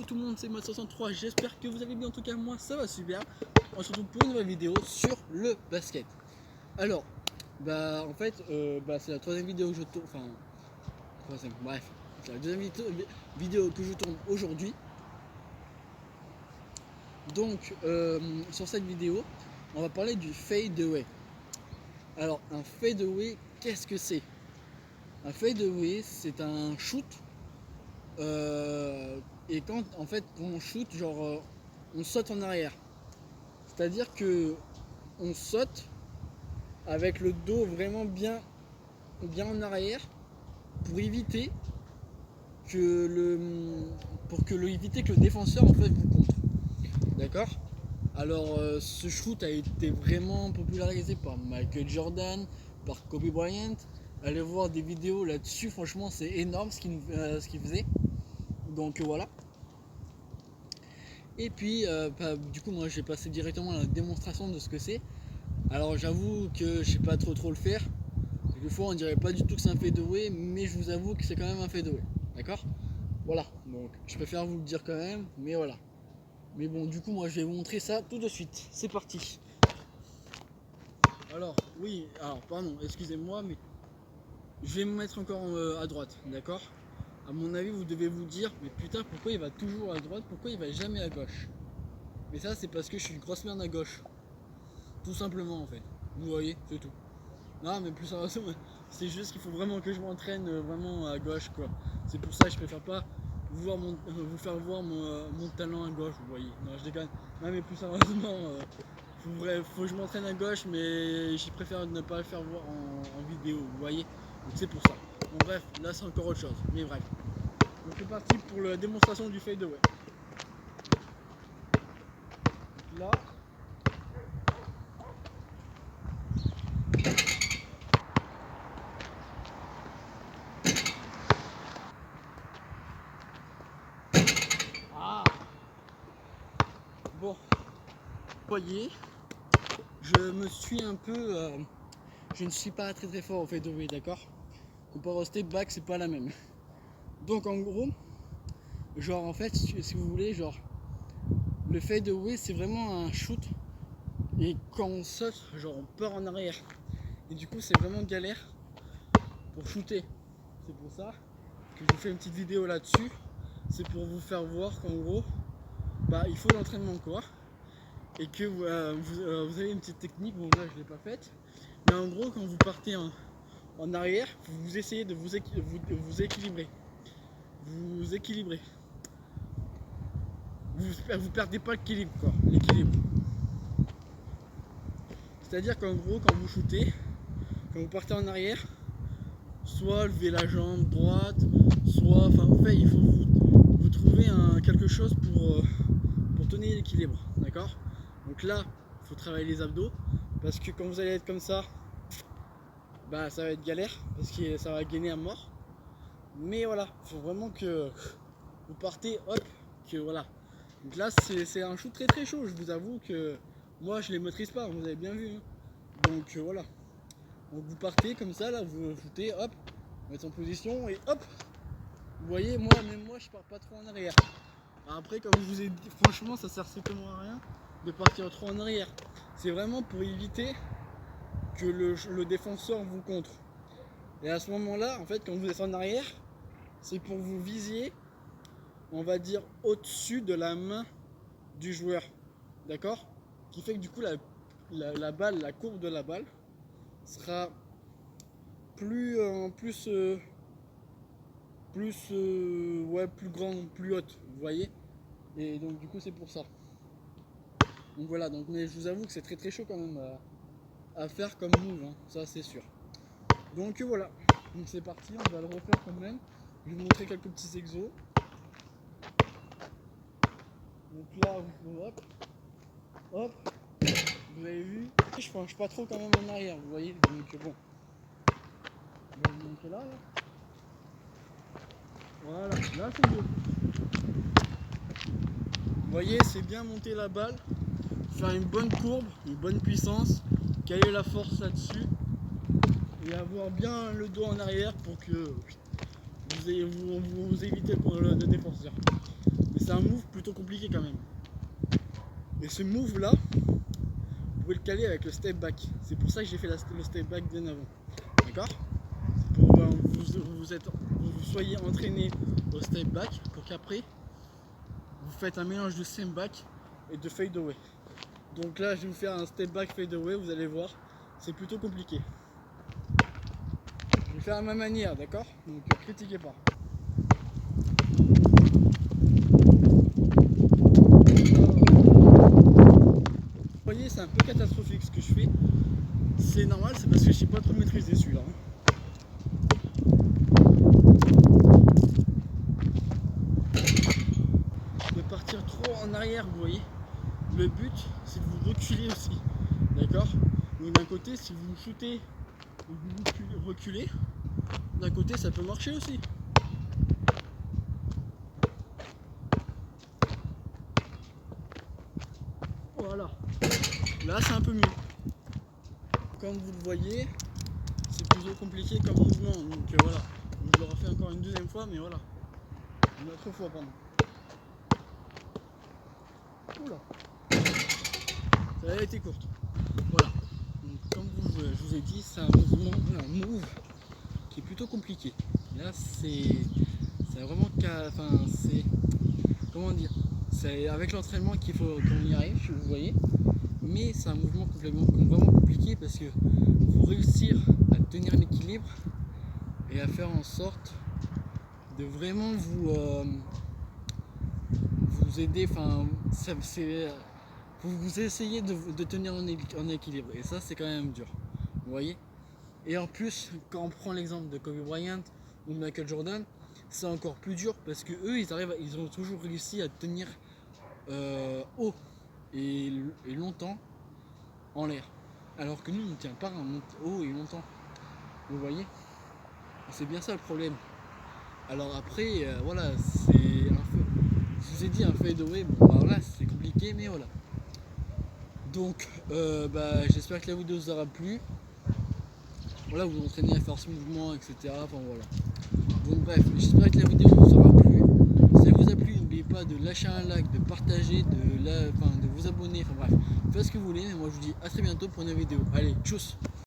bonjour tout le monde, c'est Matt63, j'espère que vous allez bien, en tout cas moi ça va super. On se retrouve pour une nouvelle vidéo sur le basket. Alors, en fait, c'est la troisième vidéo que je tourne, bref, c'est la deuxième vidéo que je tourne aujourd'hui. Donc, sur cette vidéo, on va parler du fade away. Alors, un fade away, qu'est-ce que c'est? Un fade away, c'est un shoot. Et quand on shoot, on saute en arrière. C'est-à-dire que on saute avec le dos vraiment bien en arrière pour éviter que le défenseur vous contre. D'accord? Alors ce shoot a été vraiment popularisé par Michael Jordan, par Kobe Bryant. Allez voir des vidéos là-dessus, franchement c'est énorme ce qu'il faisait. Donc voilà. Et puis du coup moi j'ai passé directement à la démonstration de ce que c'est. Alors j'avoue que je sais pas trop le faire. Des fois on dirait pas du tout que c'est un fade away, mais je vous avoue que c'est quand même un fade away. D'accord? Voilà, donc je préfère vous le dire quand même, mais voilà. Mais bon, du coup moi je vais vous montrer ça tout de suite. C'est parti. Alors pardon, excusez-moi, mais je vais me mettre encore à droite, d'accord? À mon avis, vous devez vous dire, mais putain, pourquoi il va toujours à droite, pourquoi il va jamais à gauche? Mais ça, c'est parce que je suis une grosse merde à gauche. Tout simplement, en fait. Vous voyez, c'est tout. Non, mais plus sérieusement, c'est juste qu'il faut vraiment que je m'entraîne vraiment à gauche, quoi. C'est pour ça que je préfère pas vous faire voir mon talent à gauche, vous voyez. Non, je déconne. Non, mais plus sérieusement, faut que je m'entraîne à gauche, mais je préfère ne pas le faire voir en vidéo, vous voyez. Donc c'est pour ça. Bon, bref, là c'est encore autre chose, mais bref. Donc c'est parti pour la démonstration du fade away. Là. Bon, vous voyez, je me suis un peu... je ne suis pas très fort au fade away, d'accord? Comparé au step back, c'est pas la même. Donc en gros, si vous voulez, le fade away c'est vraiment un shoot. Et quand on saute, on part en arrière. Et du coup c'est vraiment galère pour shooter. C'est pour ça que je vous fais une petite vidéo là-dessus. C'est pour vous faire voir qu'en gros, il faut l'entraînement quoi. Et que vous avez une petite technique, bon là je ne l'ai pas faite. Mais en gros quand vous partez en arrière, vous essayez de vous équilibrer. Vous équilibrez. Vous perdez pas l'équilibre. C'est-à-dire qu'en gros quand vous shootez, quand vous partez en arrière, soit lever la jambe droite, soit, il faut vous trouver quelque chose pour tenir l'équilibre, d'accord? Donc là, il faut travailler les abdos, parce que quand vous allez être comme ça va être galère, parce que ça va gainer à mort. Mais voilà, il faut vraiment que vous partez, hop, que voilà. Donc là, c'est un shoot très chaud, je vous avoue que moi je les maîtrise pas, vous avez bien vu. Hein. Donc voilà. Donc vous partez comme ça, là, vous foutez, hop, vous mettez en position et hop. Vous voyez, même moi, je pars pas trop en arrière. Après, comme je vous ai dit, franchement, ça sert strictement à rien de partir trop en arrière. C'est vraiment pour éviter que le défenseur vous contre. Et à ce moment-là, en fait, quand vous êtes en arrière, c'est pour vous visiez, on va dire, au-dessus de la main du joueur. D'accord? Qui fait que du coup, la balle, la courbe de la balle sera plus grande, plus haute, vous voyez. Et donc du coup c'est pour ça. Donc voilà, mais je vous avoue que c'est très chaud quand même à faire comme move, hein, ça c'est sûr. Donc voilà, donc c'est parti, on va le refaire quand même. Je vais vous montrer quelques petits exos. Donc là, hop, vous avez vu, je penche pas trop quand même en arrière, vous voyez, donc bon. Je vais vous montrer là. Voilà, là c'est beau. Vous voyez, c'est bien monter la balle, faire une bonne courbe, une bonne puissance, caler la force là-dessus et avoir bien le dos en arrière pour que vous évitez pour le défenseur. Mais c'est un move plutôt compliqué quand même. Et ce move là, vous pouvez le caler avec le step back. C'est pour ça que j'ai fait le step back bien avant. D'accord? Pour que vous soyez entraîné au step back pour qu'après vous faites un mélange de step back et de fade away. Donc là je vais vous faire un step back fade away, vous allez voir, c'est plutôt compliqué. Je vais faire à ma manière, d'accord? Donc critiquez pas. Vous voyez, c'est un peu catastrophique ce que je fais. C'est normal, c'est parce que je sais pas trop maîtriser celui-là. De partir trop en arrière, vous voyez. Le but, c'est de vous reculer aussi. D'accord? Donc d'un côté, si vous shootez ou vous reculez, d'un côté, ça peut marcher aussi. Voilà. Là, c'est un peu mieux. Comme vous le voyez, c'est plutôt compliqué comme mouvement. Donc voilà. Donc, je le refais encore une deuxième fois, mais voilà. Une autre fois, pardon. Oula. Ça a été courte. Voilà. Donc, comme je vous ai dit, c'est un mouvement, un move qui est plutôt compliqué. Là, c'est vraiment, enfin, c'est, comment dire, c'est avec l'entraînement qu'il faut qu'on y arrive, vous voyez. Mais c'est un mouvement vraiment compliqué parce que faut réussir à tenir l'équilibre et à faire en sorte de vraiment vous aider, enfin, vous essayez de tenir en équilibre et ça c'est quand même dur, vous voyez. Et en plus, quand on prend l'exemple de Kobe Bryant ou de Michael Jordan, c'est encore plus dur parce que eux ils ont toujours réussi à tenir haut et longtemps en l'air, alors que nous on ne tient pas haut et longtemps, vous voyez. C'est bien ça le problème. Alors après, voilà, je vous ai dit un fade away, bon bah voilà, c'est compliqué, mais voilà. Donc, j'espère que la vidéo vous aura plu. Voilà, vous entraînez à faire ce mouvement, etc. Enfin voilà. Donc bref, j'espère que la vidéo vous aura plu. Si elle vous a plu, n'oubliez pas de lâcher un like, de partager, de vous abonner, enfin bref, faites ce que vous voulez. Et moi je vous dis à très bientôt pour une vidéo. Allez, tchuss!